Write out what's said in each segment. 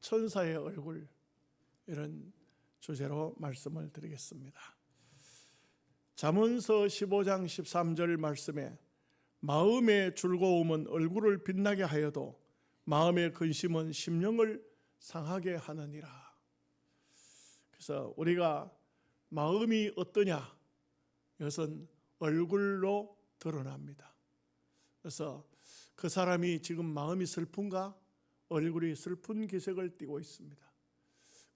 천사의 얼굴, 이런 주제로 말씀을 드리겠습니다. 잠언서 15장 13절 말씀에 마음의 즐거움은 얼굴을 빛나게 하여도 마음의 근심은 심령을 상하게 하느니라. 그래서 우리가 마음이 어떠냐, 이것은 얼굴로 드러납니다. 그래서 그 사람이 지금 마음이 슬픈가? 얼굴이 슬픈 기색을 띠고 있습니다.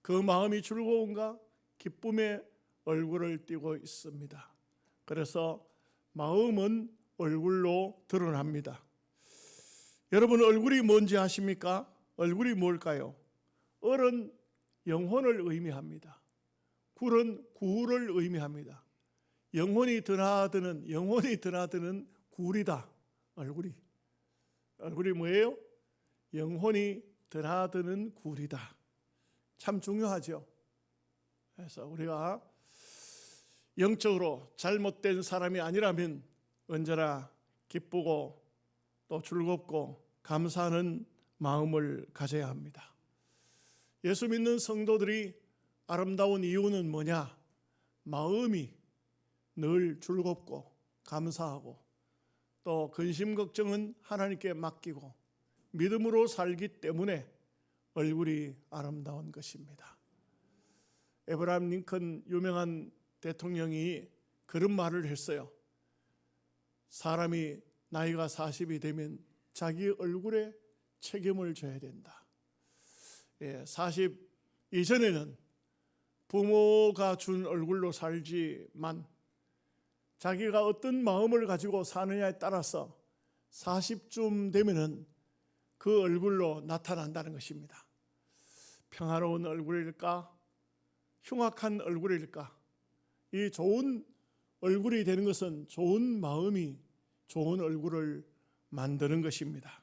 그 마음이 즐거운가? 기쁨의 얼굴을 띠고 있습니다. 그래서 마음은 얼굴로 드러납니다. 여러분, 얼굴이 뭔지 아십니까? 얼굴이 뭘까요? 얼은 영혼을 의미합니다. 굴은 구를 의미합니다. 영혼이 드나드는 굴이다. 얼굴이 뭐예요? 영혼이 드나드는 굴이다. 참 중요하죠. 그래서 우리가 영적으로 잘못된 사람이 아니라면 언제나 기쁘고 또 즐겁고 감사하는 마음을 가져야 합니다. 예수 믿는 성도들이 아름다운 이유는 뭐냐? 마음이 늘 즐겁고 감사하고 또 근심 걱정은 하나님께 맡기고 믿음으로 살기 때문에 얼굴이 아름다운 것입니다. 에브라임 링컨 유명한 대통령이 그런 말을 했어요. 사람이 나이가 40이 되면 자기 얼굴에 책임을 져야 된다. 40 이전에는 부모가 준 얼굴로 살지만 자기가 어떤 마음을 가지고 사느냐에 따라서 40쯤 되면은 그 얼굴로 나타난다는 것입니다. 평화로운 얼굴일까? 흉악한 얼굴일까? 이 좋은 얼굴이 되는 것은 좋은 마음이 좋은 얼굴을 만드는 것입니다.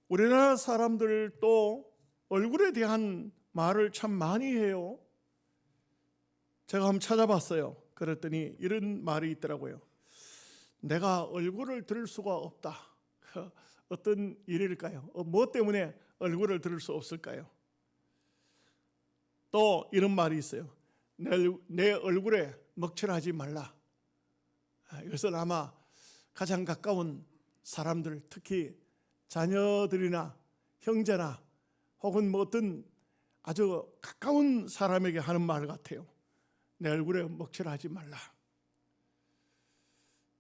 우리나라 사람들도 얼굴에 대한 말을 참 많이 해요. 제가 한번 찾아봤어요. 그랬더니 이런 말이 있더라고요. 내가 얼굴을 들을 수가 없다. 어떤 일일까요? 뭐 때문에 얼굴을 들을 수 없을까요? 또 이런 말이 있어요. 내 얼굴에 먹칠하지 말라. 이것은 아마 가장 가까운 사람들, 특히 자녀들이나 형제나 혹은 뭐 어떤 아주 가까운 사람에게 하는 말 같아요. 내 얼굴에 먹칠하지 말라.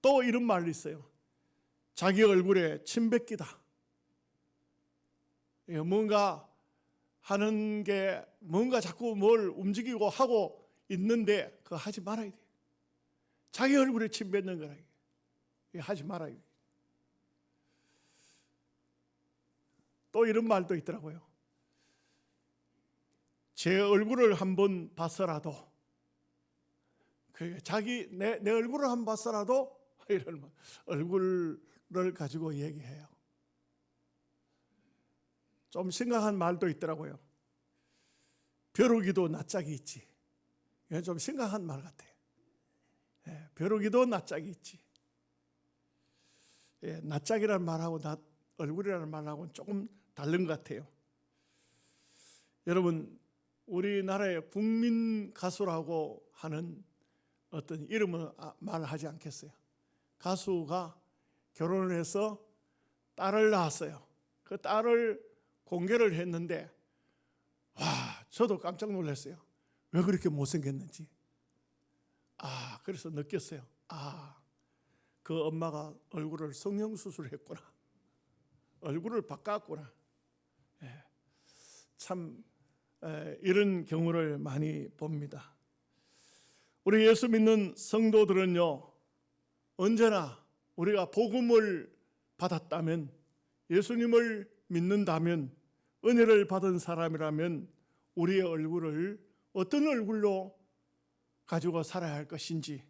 또 이런 말이 있어요. 자기 얼굴에 침 뱉기다. 뭔가 하는 게 뭔가 자꾸 뭘 움직이고 하고 있는데 그거 하지 말아야 돼. 자기 얼굴에 침 뱉는 거라. 하지 말아야 돼. 또 이런 말도 있더라고요. 제 얼굴을 한번 봤어라도 내 얼굴을 한번 봤어라도 이런 말, 얼굴을 가지고 얘기해요. 좀 심각한 말도 있더라고요. 벼룩이도 낯짝이 있지. 이건 좀 심각한 말 같아요. 벼룩이도 낯짝이 있지. 낯짝이라는 말하고 얼굴이라는 말하고는 조금 다른 것 같아요. 여러분, 우리나라의 국민 가수라고 하는 어떤 이름은 말하지 않겠어요. 가수가 결혼을 해서 딸을 낳았어요. 그 딸을 공개를 했는데 저도 깜짝 놀랐어요. 왜 그렇게 못생겼는지. 그래서 느꼈어요. 그 엄마가 얼굴을 성형수술했구나. 얼굴을 바꿨구나. 참 이런 경우를 많이 봅니다. 우리 예수 믿는 성도들은요, 언제나 우리가 복음을 받았다면, 예수님을 믿는다면, 은혜를 받은 사람이라면 우리의 얼굴을 어떤 얼굴로 가지고 살아야 할 것인지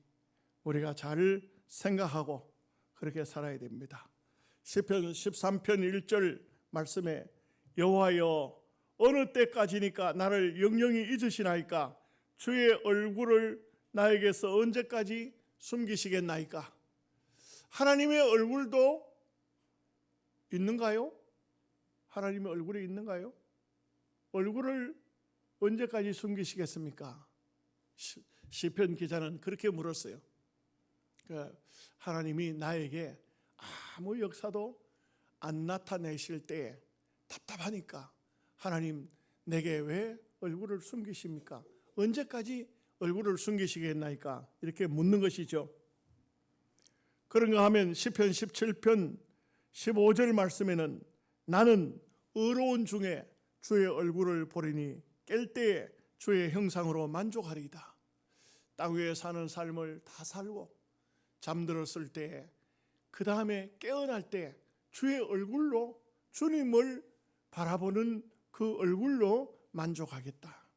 우리가 잘 생각하고 그렇게 살아야 됩니다. 시편 13편 1절 말씀에 여호와여 어느 때까지니까 나를 영영히 잊으시나이까 주의 얼굴을 나에게서 언제까지 숨기시겠나이까. 하나님의 얼굴도 있는가요? 하나님의 얼굴이 있는가요? 얼굴을 언제까지 숨기시겠습니까? 시편 기자는 그렇게 물었어요. 하나님이 나에게 아무 역사도 안 나타내실 때 답답하니까 하나님 내게 왜 얼굴을 숨기십니까? 언제까지 얼굴을 숨기시겠나이까? 이렇게 묻는 것이죠. 그런가 하면 시편 17편 15절 말씀에는 나는 의로운 중에 주의 얼굴을 보리니 깰 때에 주의 형상으로 만족하리이다. 땅 위에 사는 삶을 다 살고 잠들었을 때, 그 다음에 깨어날 때 주의 얼굴로, 주님을 바라보는 그 얼굴로 만족하겠다.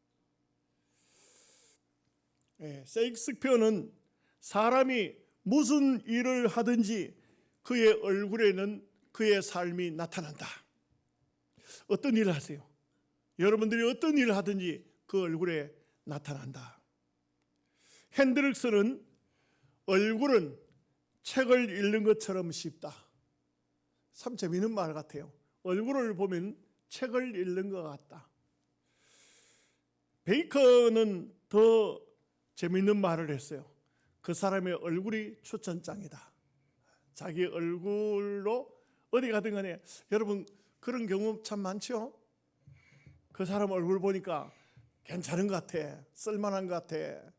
셰익스피어는 사람이 무슨 일을 하든지 그의 얼굴에는 그의 삶이 나타난다. 어떤 일을 하세요? 여러분들이 어떤 일을 하든지 그 얼굴에 나타난다. 핸드릭스는 얼굴은 책을 읽는 것처럼 쉽다. 참 재미있는 말 같아요. 얼굴을 보면 책을 읽는 것 같다. 베이컨은 더 재미있는 말을 했어요. 그 사람의 얼굴이 추천장이다. 자기 얼굴로 어디 가든 간에, 여러분 그런 경우 참 많죠? 그 사람 얼굴 보니까 괜찮은 것 같아, 쓸만한 것 같아.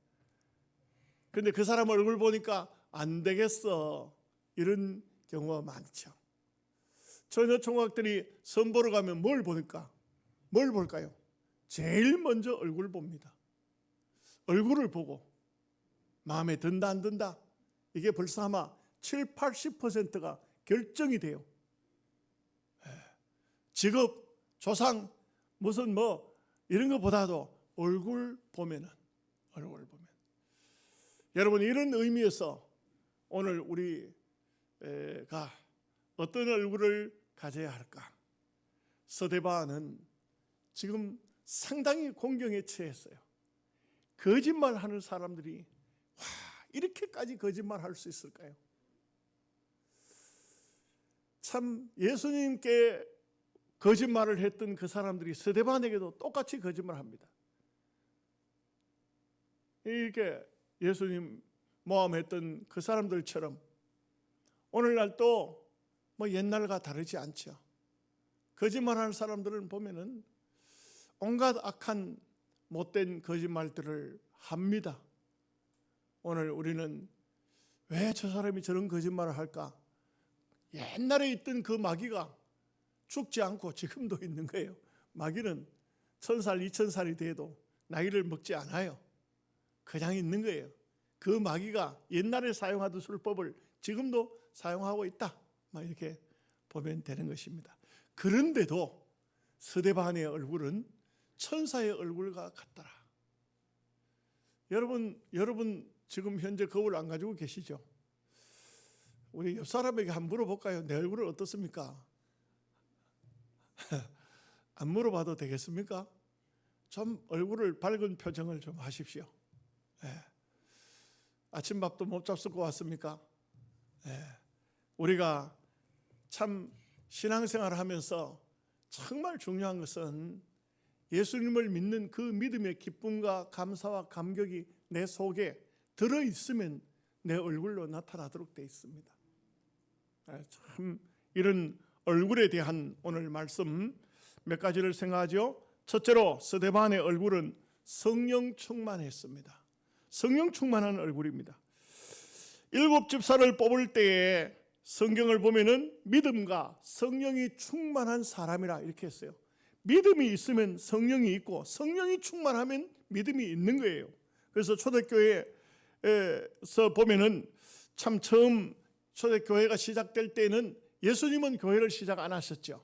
근데 그 사람 얼굴 보니까 안 되겠어, 이런 경우가 많죠. 처녀 총각들이 선보러 가면 뭘 보니까? 뭘 볼까요? 제일 먼저 얼굴 봅니다. 얼굴을 보고 마음에 든다 안 든다, 이게 벌써 아마 7, 80%가 결정이 돼요. 직업, 조상, 무슨 이런 것보다도 얼굴 보면은, 얼굴 보면. 여러분, 이런 의미에서 오늘 우리가 어떤 얼굴을 가져야 할까? 스데반은 지금 상당히 공경에 처했어요. 거짓말하는 사람들이 이렇게까지 거짓말할 수 있을까요? 참 예수님께 거짓말을 했던 그 사람들이 스데반에게도 똑같이 거짓말합니다. 이렇게 예수님 모함했던 그 사람들처럼 오늘날 또 옛날과 다르지 않죠. 거짓말하는 사람들은 보면은 온갖 악한 못된 거짓말들을 합니다. 오늘 우리는 왜 저 사람이 저런 거짓말을 할까? 옛날에 있던 그 마귀가 죽지 않고 지금도 있는 거예요. 마귀는 1000살, 2000살이 돼도 나이를 먹지 않아요. 그냥 있는 거예요. 그 마귀가 옛날에 사용하던 술법을 지금도 사용하고 있다, 이렇게 보면 되는 것입니다. 그런데도 스데반의 얼굴은 천사의 얼굴과 같더라. 여러분 지금 현재 거울 안 가지고 계시죠? 우리 옆 사람에게 한번 물어볼까요? 내 얼굴은 어떻습니까? 안 물어봐도 되겠습니까? 좀 얼굴을 밝은 표정을 좀 하십시오. 아침밥도 못 잡수고 왔습니까? 우리가 참 신앙생활을 하면서 정말 중요한 것은 예수님을 믿는 그 믿음의 기쁨과 감사와 감격이 내 속에 들어있으면 내 얼굴로 나타나도록 되어 있습니다. 참 이런 얼굴에 대한 오늘 말씀 몇 가지를 생각하죠. 첫째로 스데반의 얼굴은 성령 충만했습니다. 성령 충만한 얼굴입니다. 7 집사를 뽑을 때에 성경을 보면은 믿음과 성령이 충만한 사람이라 이렇게 했어요. 믿음이 있으면 성령이 있고 성령이 충만하면 믿음이 있는 거예요. 그래서 초대교회에서 보면은 참 처음 초대교회가 시작될 때는 예수님은 교회를 시작 안 하셨죠.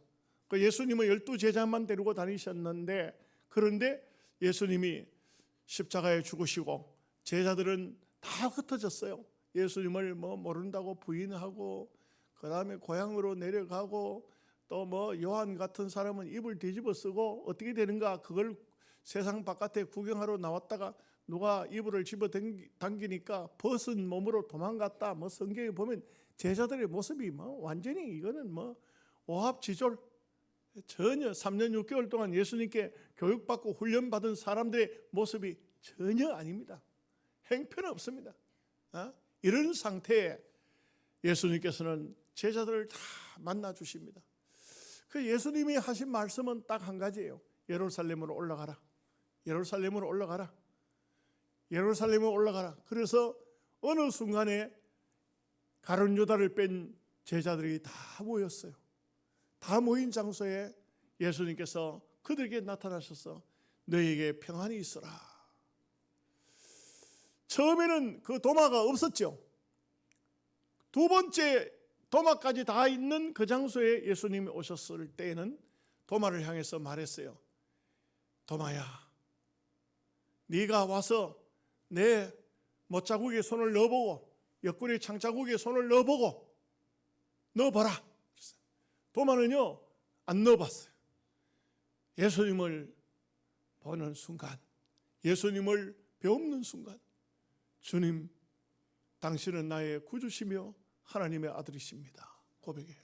그 예수님은 12제자만 데리고 다니셨는데, 그런데 예수님이 십자가에 죽으시고 제자들은 다 흩어졌어요. 예수님을 모른다고 부인하고, 그 다음에 고향으로 내려가고, 또 요한 같은 사람은 입을 뒤집어 쓰고, 어떻게 되는가 그걸 세상 바깥에 구경하러 나왔다가 누가 이불을 집어 당기니까 벗은 몸으로 도망갔다. 성경에 보면 제자들의 모습이 완전히 이거는 오합지졸, 전혀 3년 6개월 동안 예수님께 교육받고 훈련받은 사람들의 모습이 전혀 아닙니다. 행편은 없습니다. 이런 상태에 예수님께서는 제자들을 다 만나 주십니다. 그 예수님이 하신 말씀은 딱 한 가지예요. 예루살렘으로 올라가라. 예루살렘으로 올라가라. 예루살렘으로 올라가라. 그래서 어느 순간에 가룟 유다를 뺀 제자들이 다 모였어요. 다 모인 장소에 예수님께서 그들에게 나타나셔서 너희에게 평안이 있어라. 처음에는 그 도마가 없었죠. 두 번째 도마까지 다 있는 그 장소에 예수님이 오셨을 때에는 도마를 향해서 말했어요. 도마야, 네가 와서 내 못자국에 손을 넣어보고 옆구리 창자국에 손을 넣어보고 넣어봐라. 도마는요 안 넣어봤어요. 예수님을 보는 순간, 예수님을 배우는 순간, 주님, 당신은 나의 구주시며 하나님의 아들이십니다. 고백해요.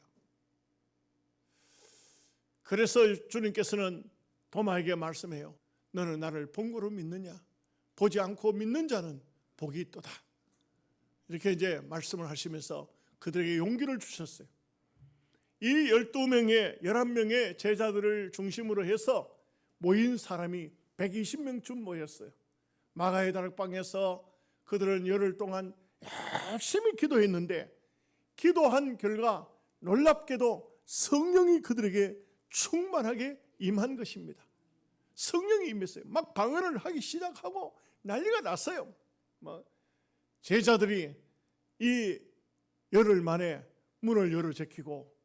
그래서 주님께서는 도마에게 말씀해요. 너는 나를 본 거로 믿느냐? 보지 않고 믿는 자는 복이 있도다. 이렇게 이제 말씀을 하시면서 그들에게 용기를 주셨어요. 이 12명의 11명의 제자들을 중심으로 해서 모인 사람이 120명쯤 모였어요. 마가의 다락방에서 그들은 열흘 동안 열심히 기도했는데 기도한 결과 놀랍게도 성령이 그들에게 충만하게 임한 것입니다. 성령이 임했어요. 막 방언을 하기 시작하고 난리가 났어요. 제자들이 이 열흘 만에 문을 열어 제키고,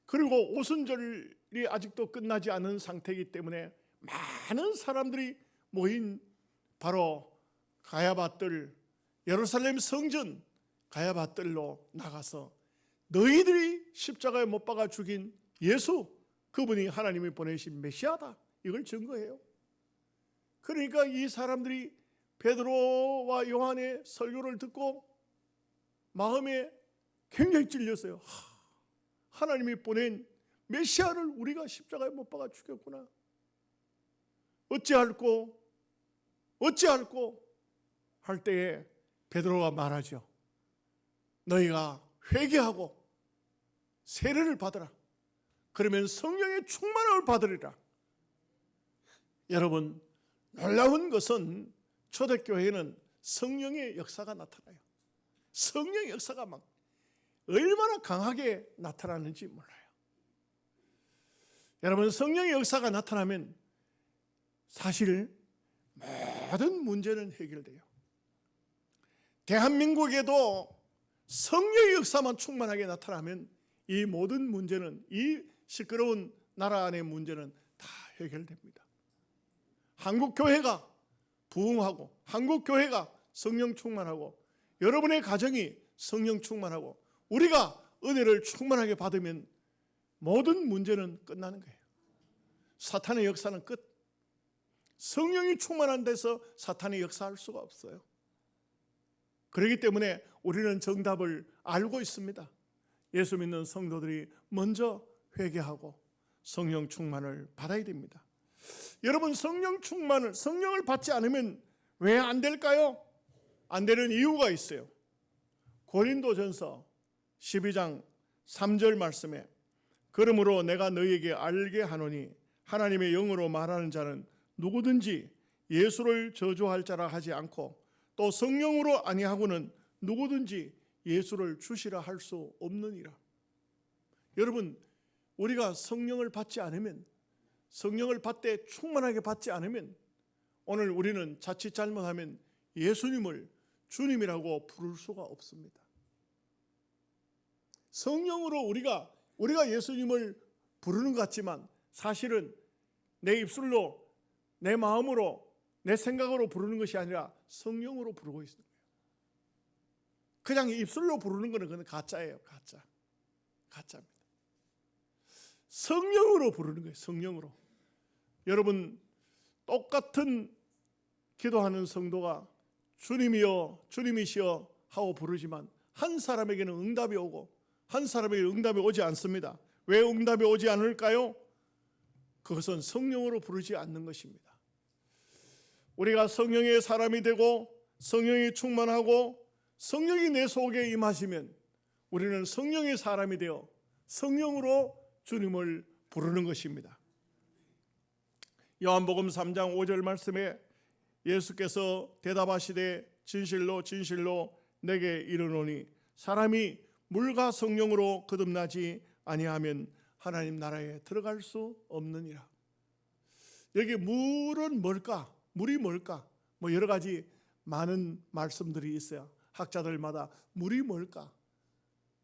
그리고 오순절이 아직도 끝나지 않은 상태이기 때문에 많은 사람들이 모인 바로 가야바뜰, 예루살렘 성전 가야바뜰로 나가서 너희들이 십자가에 못 박아 죽인 예수, 그분이 하나님이 보내신 메시아다, 이걸 증거해요. 그러니까 이 사람들이 베드로와 요한의 설교를 듣고 마음에 굉장히 찔렸어요. 하나님이 보낸 메시아를 우리가 십자가에 못 박아 죽였구나. 어찌할꼬 할 때에 베드로가 말하죠. 너희가 회개하고 세례를 받으라. 그러면 성령의 충만함을 받으리라. 여러분, 놀라운 것은 초대교회는 성령의 역사가 나타나요. 성령의 역사가 막 얼마나 강하게 나타나는지 몰라요. 여러분, 성령의 역사가 나타나면 사실 모든 문제는 해결돼요. 대한민국에도 성령의 역사만 충만하게 나타나면 이 모든 문제는, 이 시끄러운 나라 안의 문제는 다 해결됩니다. 한국교회가 부흥하고, 한국교회가 성령 충만하고, 여러분의 가정이 성령 충만하고, 우리가 은혜를 충만하게 받으면 모든 문제는 끝나는 거예요. 사탄의 역사는 끝. 성령이 충만한 데서 사탄이 역사할 수가 없어요. 그렇기 때문에 우리는 정답을 알고 있습니다. 예수 믿는 성도들이 먼저 회개하고 성령 충만을 받아야 됩니다. 여러분, 성령을 받지 않으면 왜 안 될까요? 안 되는 이유가 있어요. 고린도전서 12장 3절 말씀에 그러므로 내가 너희에게 알게 하노니 하나님의 영으로 말하는 자는 누구든지 예수를 저주할 자라 하지 않고 또 성령으로 아니하고는 누구든지 예수를 주시라 할 수 없느니라. 여러분, 우리가 성령을 받지 않으면, 성령을 받되 충만하게 받지 않으면 오늘 우리는 자칫 잘못하면 예수님을 주님이라고 부를 수가 없습니다. 성령으로 우리가 예수님을 부르는 것 같지만 사실은 내 입술로, 내 마음으로, 내 생각으로 부르는 것이 아니라 성령으로 부르고 있습니다. 그냥 입술로 부르는 것은 그건 가짜예요. 가짜입니다. 성령으로 부르는 거예요. 성령으로. 여러분, 똑같은 기도하는 성도가 주님이여 주님이시여 하고 부르지만 한 사람에게는 응답이 오고 한 사람에게는 응답이 오지 않습니다. 왜 응답이 오지 않을까요? 그것은 성령으로 부르지 않는 것입니다. 우리가 성령의 사람이 되고 성령이 충만하고 성령이 내 속에 임하시면 우리는 성령의 사람이 되어 성령으로 주님을 부르는 것입니다. 요한복음 3장 5절 말씀에 예수께서 대답하시되 진실로 진실로 내게 이르노니 사람이 물과 성령으로 거듭나지 아니하면 하나님 나라에 들어갈 수 없느니라. 여기 물은 뭘까? 물이 뭘까? 뭐 여러 가지 많은 말씀들이 있어요. 학자들마다 물이 뭘까?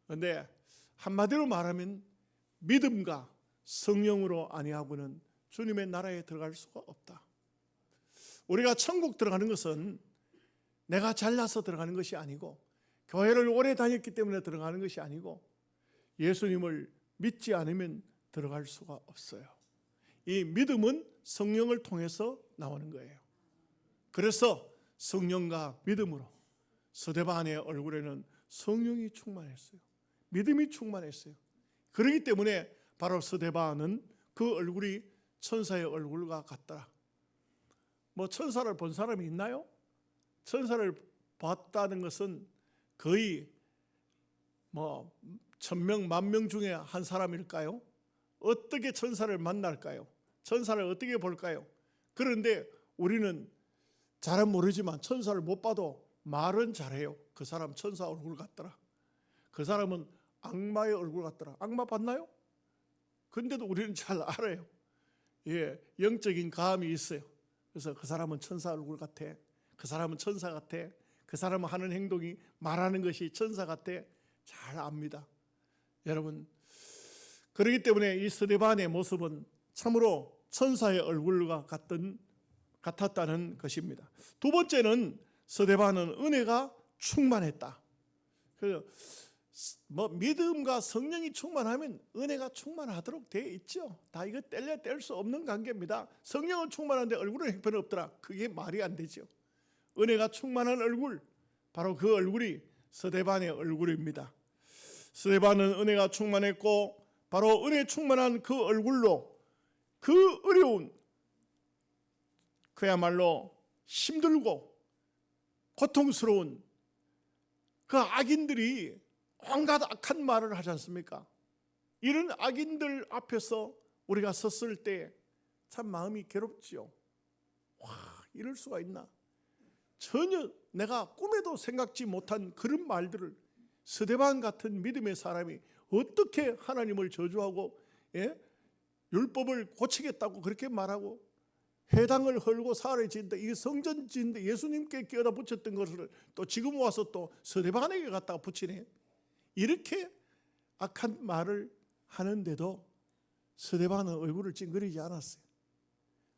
그런데 한마디로 말하면 믿음과 성령으로 아니하고는 주님의 나라에 들어갈 수가 없다. 우리가 천국 들어가는 것은 내가 잘나서 들어가는 것이 아니고 교회를 오래 다녔기 때문에 들어가는 것이 아니고 예수님을 믿지 않으면 들어갈 수가 없어요. 이 믿음은 성령을 통해서 나오는 거예요. 그래서 성령과 믿음으로 스데반의 얼굴에는 성령이 충만했어요. 믿음이 충만했어요. 그렇기 때문에 바로 스데반은 그 얼굴이 천사의 얼굴과 같더라. 뭐 천사를 본 사람이 있나요? 천사를 봤다는 것은 거의 뭐 1000명, 10,000명 중에 한 사람일까요? 어떻게 천사를 만날까요? 천사를 어떻게 볼까요? 그런데 우리는 잘은 모르지만 천사를 못 봐도 말은 잘해요. 그 사람 천사 얼굴 같더라. 그 사람은 악마의 얼굴 같더라. 악마 봤나요? 근데도 우리는 잘 알아요. 예, 영적인 감이 있어요. 그래서 그 사람은 천사 얼굴 같아. 그 사람은 천사 같아. 그 사람은 하는 행동이 말하는 것이 천사 같아. 잘 압니다. 여러분, 그렇기 때문에 이 스데반의 모습은 참으로 천사의 얼굴과 같았다는 것입니다. 두 번째는 스데반은 은혜가 충만했다. 그래서 뭐 믿음과 성령이 충만하면 은혜가 충만하도록 되어 있죠. 다 이거 뗄 수 없는 관계입니다. 성령은 충만한데 얼굴은 형편이 없더라. 그게 말이 안 되죠. 은혜가 충만한 얼굴, 바로 그 얼굴이 스데반의 얼굴입니다. 스데반은 은혜가 충만했고 바로 은혜 충만한 그 얼굴로 그 어려운, 그야말로 힘들고 고통스러운 그 악인들이 온갖 악한 말을 하지 않습니까? 이런 악인들 앞에서 우리가 섰을 때 참 마음이 괴롭지요. 와, 이럴 수가 있나? 전혀 내가 꿈에도 생각지 못한 그런 말들을 스데반 같은 믿음의 사람이 어떻게 하나님을 저주하고 율법을 고치겠다고 그렇게 말하고 회당을 헐고 사흘에 짓는다. 이게 성전 짓는데 예수님께 끼어다 붙였던 것을 또 지금 와서 또 스데반에게 갖다가 붙이네. 이렇게 악한 말을 하는데도 스데반은 얼굴을 찡그리지 않았어요.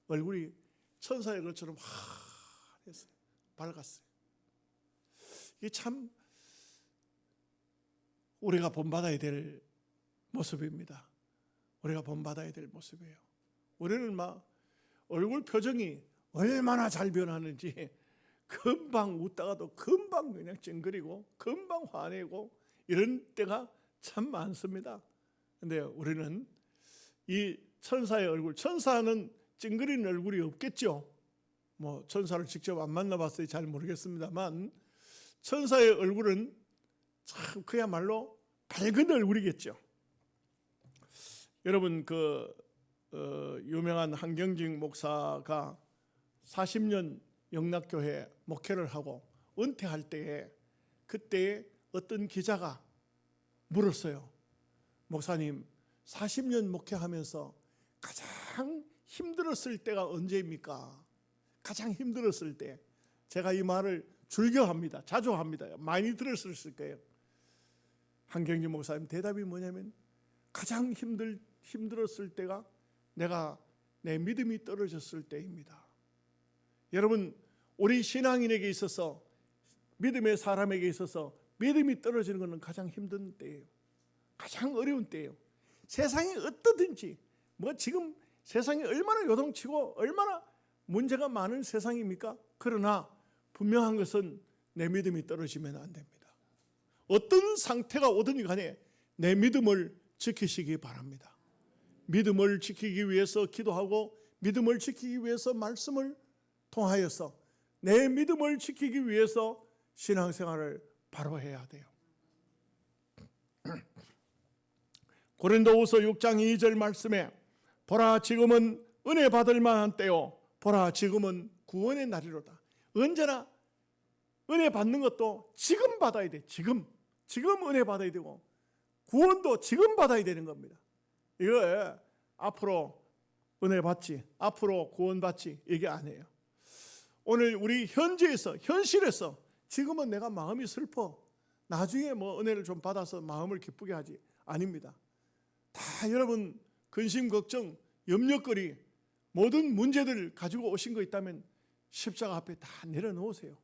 얼굴이 천사의 것처럼 환했어요. 밝았어요. 이게 참 우리가 본받아야 될 모습입니다. 우리가 본받아야 될 모습이에요. 우리는 막 얼굴 표정이 얼마나 잘 변하는지 금방 웃다가도 금방 그냥 찡그리고 금방 화내고 이런 때가 참 많습니다. 그런데 우리는 이 천사의 얼굴, 천사는 찡그리는 얼굴이 없겠죠. 뭐 천사를 직접 안 만나봤어요. 잘 모르겠습니다만 천사의 얼굴은 참 그야말로 밝은 얼굴이겠죠. 여러분 유명한 한경직 목사가 40년 영락교회 목회를 하고 은퇴할 때에 그때 어떤 기자가 물었어요. 목사님 40년 목회하면서 가장 힘들었을 때가 언제입니까? 가장 힘들었을 때. 제가 이 말을 즐겨합니다. 자주 합니다. 많이 들었을 거예요. 한경직 목사님 대답이 뭐냐면 가장 힘들었을 때가 내가 내 믿음이 떨어졌을 때입니다. 여러분, 우리 신앙인에게 있어서 믿음의 사람에게 있어서 믿음이 떨어지는 것은 가장 힘든 때예요. 가장 어려운 때예요. 세상이 어떠든지 뭐 지금 세상이 얼마나 요동치고 얼마나 문제가 많은 세상입니까? 그러나 분명한 것은 내 믿음이 떨어지면 안 됩니다. 어떤 상태가 오든 간에 내 믿음을 지키시기 바랍니다. 믿음을 지키기 위해서 기도하고 믿음을 지키기 위해서 말씀을 통하여서 내 믿음을 지키기 위해서 신앙생활을 바로 해야 돼요. 고린도후서 6장 2절 말씀에 보라 지금은 은혜 받을 만한 때요 보라 지금은 구원의 날이로다. 언제나 은혜 받는 것도 지금 받아야 돼. 지금 은혜 받아야 되고 구원도 지금 받아야 되는 겁니다. 이거 앞으로 은혜 받지, 앞으로 구원 받지 이게 아니에요. 오늘 우리 현재에서 현실에서 지금은 내가 마음이 슬퍼 나중에 뭐 은혜를 좀 받아서 마음을 기쁘게 하지 아닙니다. 다 여러분 근심 걱정 염려거리 모든 문제들 가지고 오신 거 있다면 십자가 앞에 다 내려놓으세요.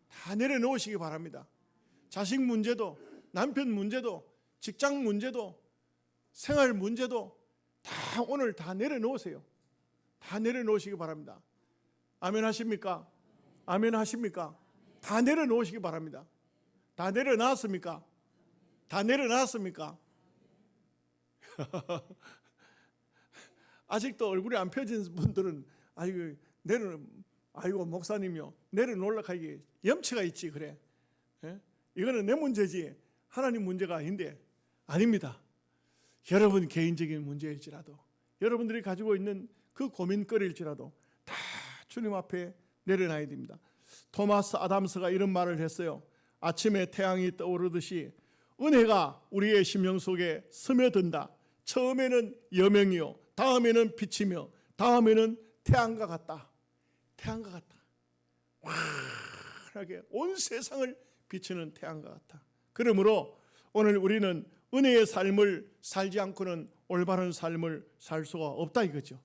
다 내려놓으시기 바랍니다. 자식 문제도 남편 문제도 직장 문제도 생활 문제도 다 오늘 다 내려놓으세요. 다 내려놓으시기 바랍니다. 아멘 하십니까? 아멘 하십니까? 다 내려놓으시기 바랍니다. 다 내려놨습니까? 다 내려놨습니까? 아직도 얼굴이 안 펴진 분들은 아이고 목사님요 내려놓으려고 하기에 염치가 있지 그래. 예? 이거는 내 문제지 하나님 문제가 아닌데 아닙니다. 여러분 개인적인 문제일지라도 여러분들이 가지고 있는 그 고민거리일지라도 다 주님 앞에 내려놔야 됩니다. 토마스 아담스가 이런 말을 했어요. 아침에 태양이 떠오르듯이 은혜가 우리의 심령 속에 스며든다. 처음에는 여명이요 다음에는 빛이며 다음에는 태양과 같다. 태양과 같다. 환하게 온 세상을 비추는 태양과 같다. 그러므로 오늘 우리는 은혜의 삶을 살지 않고는 올바른 삶을 살 수가 없다 이거죠.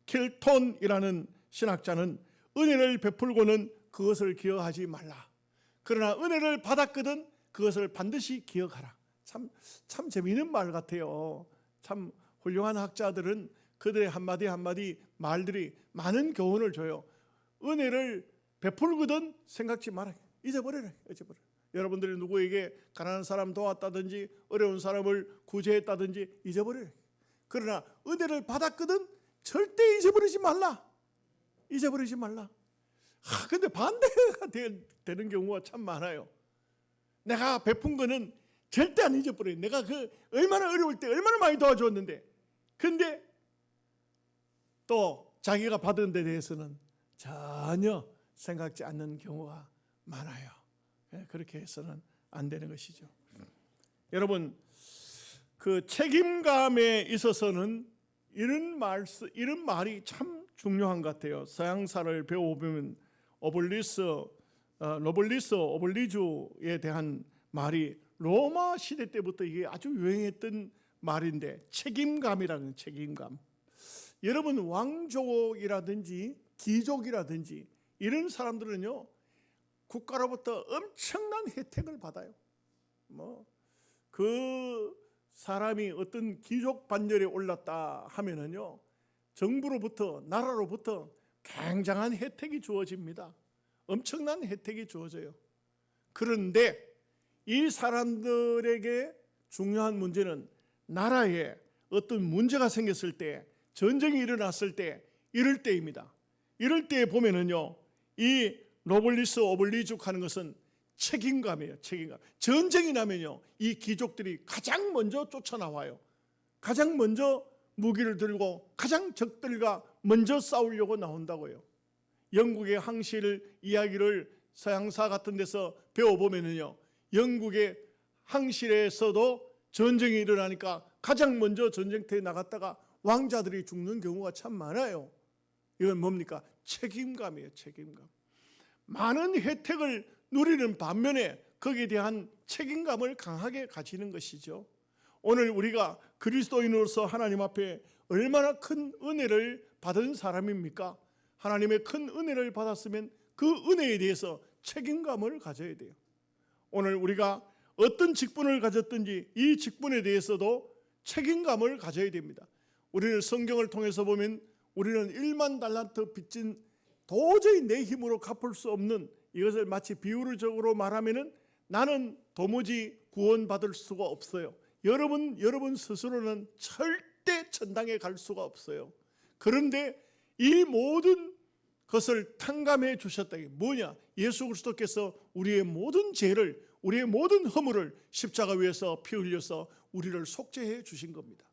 킬톤이라는 신학자는 은혜를 베풀고는 그것을 기억하지 말라. 그러나 은혜를 받았거든 그것을 반드시 기억하라. 참 재미있는 말 같아요. 참 훌륭한 학자들은 그들의 한마디 한마디 말들이 많은 교훈을 줘요. 은혜를 베풀거든 생각지 마라. 잊어버려라. 여러분들이 누구에게 가난한 사람 도왔다든지 어려운 사람을 구제했다든지 잊어버려라. 그러나 은혜를 받았거든 절대 잊어버리지 말라. 잊어버리지 말라. 근데 반대가 되는 경우가 참 많아요. 내가 베푼 거는 절대 안 잊어버려요. 내가 그 얼마나 어려울 때 얼마나 많이 도와줬는데 근데 또 자기가 받은 데 대해서는 전혀 생각지 않는 경우가 많아요. 그렇게 해서는 안 되는 것이죠. 여러분 그 책임감에 있어서는 이런 말이 참 중요한 것 같아요. 서양사를 배워보면 노블리스 오블리주에 대한 말이 로마 시대 때부터 이게 아주 유행했던 말인데 책임감이라는 책임감. 여러분 왕족이라든지 귀족이라든지 이런 사람들은요 국가로부터 엄청난 혜택을 받아요. 그 사람이 어떤 귀족 반열에 올랐다 하면은요 정부로부터 나라로부터 굉장한 혜택이 주어집니다. 엄청난 혜택이 주어져요. 그런데 이 사람들에게 중요한 문제는 나라에 어떤 문제가 생겼을 때 전쟁이 일어났을 때 이럴 때입니다. 이럴 때 보면은요 이 노블리스 오블리주 하는 것은 책임감이에요. 책임감. 전쟁이 나면요 이 귀족들이 가장 먼저 쫓아나와요. 가장 먼저 무기를 들고 가장 적들과 먼저 싸우려고 나온다고요. 영국의 항실 이야기를 서양사 같은 데서 배워보면요 영국의 항실에서도 전쟁이 일어나니까 가장 먼저 전쟁터에 나갔다가 왕자들이 죽는 경우가 참 많아요. 이건 뭡니까? 책임감이에요. 책임감. 많은 혜택을 누리는 반면에 거기에 대한 책임감을 강하게 가지는 것이죠. 오늘 우리가 그리스도인으로서 하나님 앞에 얼마나 큰 은혜를 받은 사람입니까? 하나님의 큰 은혜를 받았으면 그 은혜에 대해서 책임감을 가져야 돼요. 오늘 우리가 어떤 직분을 가졌든지 이 직분에 대해서도 책임감을 가져야 됩니다. 우리는 성경을 통해서 보면 우리는 1만 달란트 빚진 도저히 내 힘으로 갚을 수 없는 이것을 마치 비유적으로 말하면은 나는 도무지 구원받을 수가 없어요. 여러분 스스로는 절대 천당에 갈 수가 없어요. 그런데 이 모든 것을 탕감해 주셨다. 이게 뭐냐? 예수 그리스도께서 우리의 모든 죄를, 우리의 모든 허물을 십자가 위에서 피 흘려서 우리를 속죄해 주신 겁니다.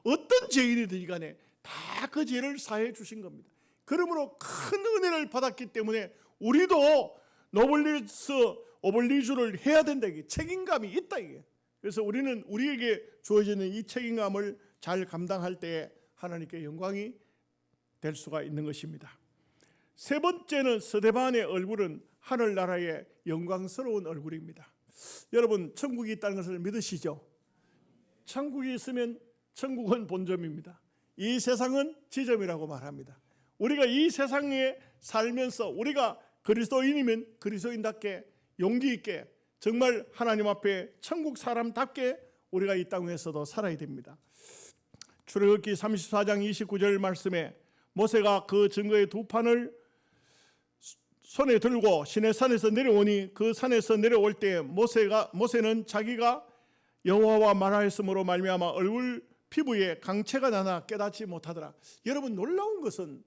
어떤 죄인이든 간에 다 그 죄를 사해 주신 겁니다. 그러므로 큰 은혜를 받았기 때문에 우리도 노블리스 오블리주를 해야 된다. 이게 책임감이 있다. 이게. 그래서 우리는 우리에게 주어지는 이 책임감을 잘 감당할 때 하나님께 영광이 될 수가 있는 것입니다. 세 번째는 스데반의 얼굴은 하늘나라의 영광스러운 얼굴입니다. 여러분, 천국이 있다는 것을 믿으시죠? 천국이 있으면 천국은 본점입니다. 이 세상은 지점이라고 말합니다. 우리가 이 세상에 살면서 우리가 그리스도인이면 그리스도인답게 용기 있게 정말 하나님 앞에 천국 사람답게 우리가 이 땅에서도 살아야 됩니다. 출애굽기 34장 29절 말씀에 모세가 그 증거의 두 판을 손에 들고 시내산에서 내려오니 그 산에서 내려올 때 모세는 자기가 여호와와 말하였으므로 말미암아 얼굴 피부에 강체가 나나 깨닫지 못하더라. 여러분, 놀라운 것은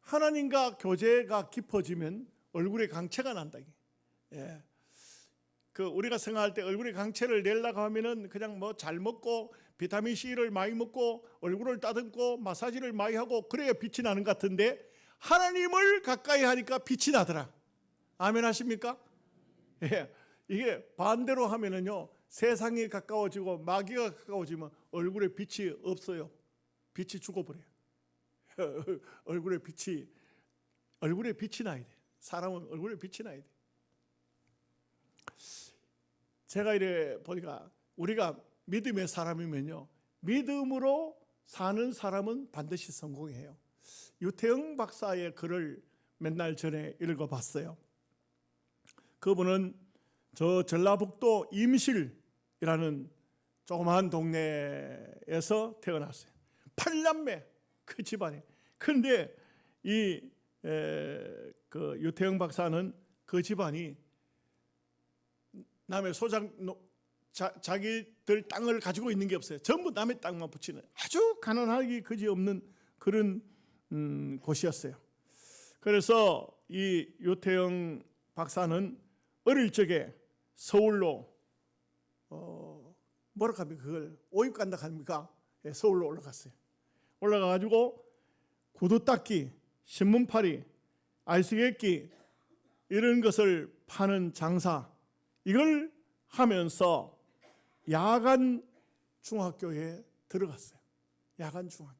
하나님과 교제가 깊어지면 얼굴에 강체가 난다. 예. 우리가 생각할 때 얼굴에 강체를 내려고 하면은 그냥 뭐 잘 먹고 비타민 C를 많이 먹고 얼굴을 따듬고 마사지를 많이 하고 그래야 빛이 나는 것 같은데 하나님을 가까이 하니까 빛이 나더라. 아멘 하십니까? 예. 이게 반대로 하면은요, 세상이 가까워지고 마귀가 가까워지면 얼굴에 빛이 없어요. 빛이 죽어버려요. 얼굴에 빛이 나야 돼. 사람은 얼굴에 빛이 나야 돼. 제가 이래 보니까 우리가 믿음의 사람이면요, 믿음으로 사는 사람은 반드시 성공해요. 유태영 박사의 글을 몇 날 전에 읽어봤어요. 그분은 저 전라북도 임실이라는 조그마한 동네에서 태어났어요. 8남매 그 집안에. 그런데 그 유태영 박사는 그 집안이 남의 자기들 땅을 가지고 있는 게 없어요. 전부 남의 땅만 붙이는 아주 가난하기 그지없는 그런 곳이었어요. 그래서 이 유태영 박사는 어릴 적에 서울로 뭐라 하면 그걸 오입 간다 합니까? 서울로 올라갔어요. 올라가가지고 구두 닦기, 신문 팔이, 알쓰겠기 이런 것을 파는 장사, 이걸 하면서 야간 중학교에 들어갔어요. 야간 중학교.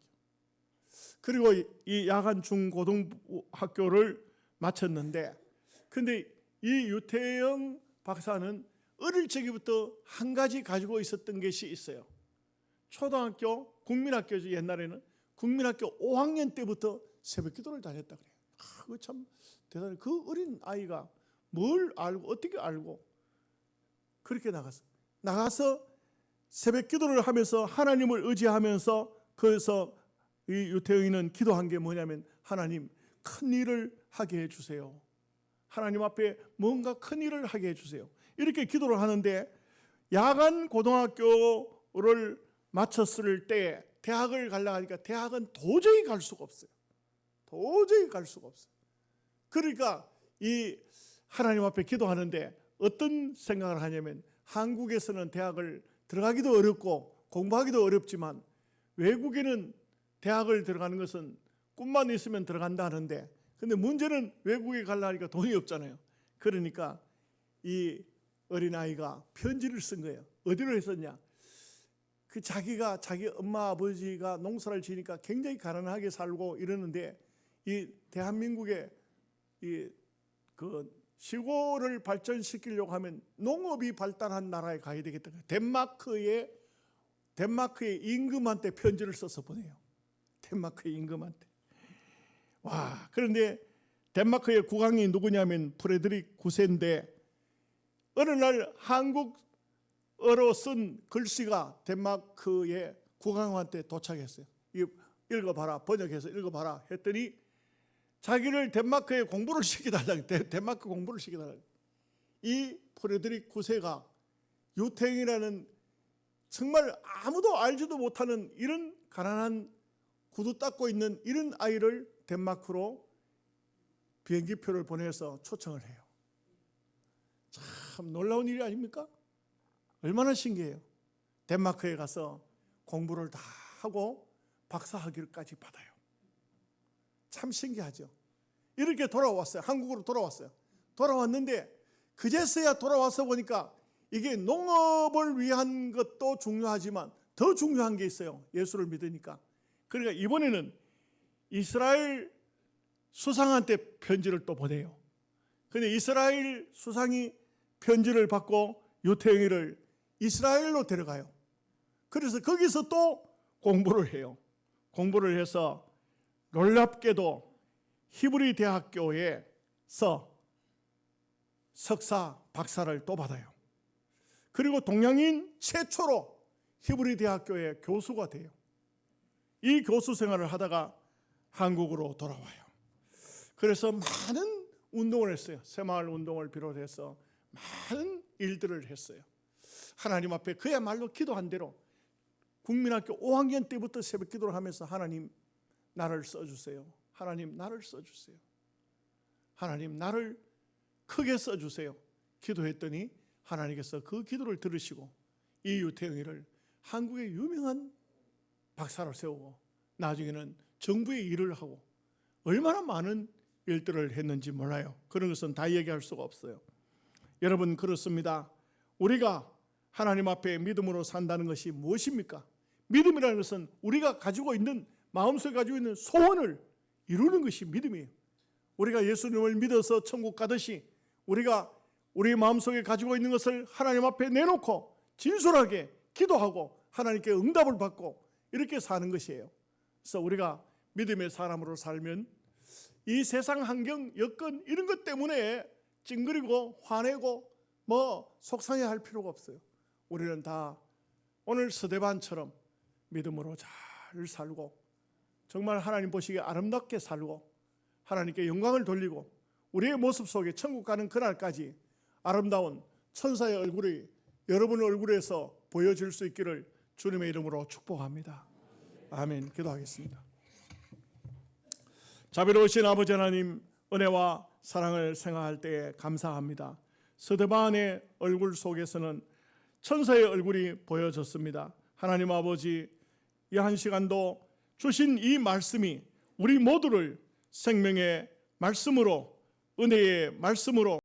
그리고 이 야간 중고등학교를 마쳤는데, 근데 이 유태영 박사는 어릴 적부터 한 가지 가지고 있었던 것이 있어요. 초등학교, 국민학교죠. 옛날에는 국민학교 5학년 때부터 새벽기도를 다녔다 그래요. 그거 참 대단해. 그 어린 아이가 뭘 알고 어떻게 알고 그렇게 나가서 새벽기도를 하면서 하나님을 의지하면서, 그래서 이 유태영이는 기도한 게 뭐냐면, 하나님 큰 일을 하게 해주세요. 하나님 앞에 뭔가 큰 일을 하게 해주세요. 이렇게 기도를 하는데, 야간 고등학교를 마쳤을 때 대학을 가려고 하니까 대학은 도저히 갈 수가 없어요. 도저히 갈 수가 없어요. 그러니까 이 하나님 앞에 기도하는데 어떤 생각을 하냐면, 한국에서는 대학을 들어가기도 어렵고 공부하기도 어렵지만 외국에는 대학을 들어가는 것은 꿈만 있으면 들어간다 하는데, 근데 문제는 외국에 가려고 하니까 돈이 없잖아요. 그러니까 이 어린아이가 편지를 쓴 거예요. 어디로 했었냐? 자기 엄마 아버지가 농사를 지니까 굉장히 가난하게 살고 이러는데, 이 대한민국에 그 시골을 발전시키려고 하면 농업이 발달한 나라에 가야 되겠다. 덴마크의 임금한테 편지를 써서 보내요. 덴마크의 임금한테. 와, 그런데 덴마크의 국왕이 누구냐면 프레드릭 9세인데, 어느 날 한국어로 쓴 글씨가 덴마크의 국왕한테 도착했어요. 읽어봐라, 번역해서 읽어봐라 했더니 자기를 덴마크에 공부를 시켜달라고, 덴마크 공부를 시켜달라고. 이 프레드릭 9세가 유태영이라는 정말 아무도 알지도 못하는 이런 가난한 구두 닦고 있는 이런 아이를 덴마크로 비행기표를 보내서 초청을 해요. 참 놀라운 일이 아닙니까? 얼마나 신기해요. 덴마크에 가서 공부를 다 하고 박사 학위까지 받아요. 참 신기하죠. 이렇게 돌아왔어요. 한국으로 돌아왔어요. 돌아왔는데 그제서야 돌아와서 보니까 이게 농업을 위한 것도 중요하지만 더 중요한 게 있어요. 예수를 믿으니까. 그러니까 이번에는 이스라엘 수상한테 편지를 또 보내요. 근데 이스라엘 수상이 편지를 받고 유태영이를 이스라엘로 데려가요. 그래서 거기서 또 공부를 해요. 공부를 해서 놀랍게도 히브리 대학교에서 석사, 박사를 또 받아요. 그리고 동양인 최초로 히브리 대학교의 교수가 돼요. 이 교수 생활을 하다가 한국으로 돌아와요. 그래서 많은 운동을 했어요. 새마을 운동을 비롯해서 많은 일들을 했어요. 하나님 앞에 그야말로 기도한 대로 국민학교 5학년 때부터 새벽 기도를 하면서 하나님 나를 써주세요. 하나님 나를 써주세요. 하나님 나를 크게 써주세요. 기도했더니 하나님께서 그 기도를 들으시고 이 유태영이를 한국의 유명한 박사로 세우고 나중에는 정부의 일을 하고 얼마나 많은 일들을 했는지 몰라요. 그런 것은 다 얘기할 수가 없어요. 여러분 그렇습니다. 우리가 하나님 앞에 믿음으로 산다는 것이 무엇입니까? 믿음이라는 것은 우리가 가지고 있는 마음속에 가지고 있는 소원을 이루는 것이 믿음이에요. 우리가 예수님을 믿어서 천국 가듯이 우리가 우리 마음속에 가지고 있는 것을 하나님 앞에 내놓고 진솔하게 기도하고 하나님께 응답을 받고 이렇게 사는 것이에요. 그래서 우리가 믿음의 사람으로 살면 이 세상 환경, 여건 이런 것 때문에 찡그리고 화내고 속상해할 필요가 없어요. 우리는 다 오늘 스데반처럼 믿음으로 잘 살고 정말 하나님 보시기에 아름답게 살고 하나님께 영광을 돌리고 우리의 모습 속에 천국 가는 그날까지 아름다운 천사의 얼굴이 여러분의 얼굴에서 보여질 수 있기를 주님의 이름으로 축복합니다. 아멘. 기도하겠습니다. 자비로우신 아버지 하나님, 은혜와 사랑을 생각할 때에 감사합니다. 스데반의 얼굴 속에서는 천사의 얼굴이 보여졌습니다. 하나님 아버지, 이 한 시간도 주신 이 말씀이 우리 모두를 생명의 말씀으로, 은혜의 말씀으로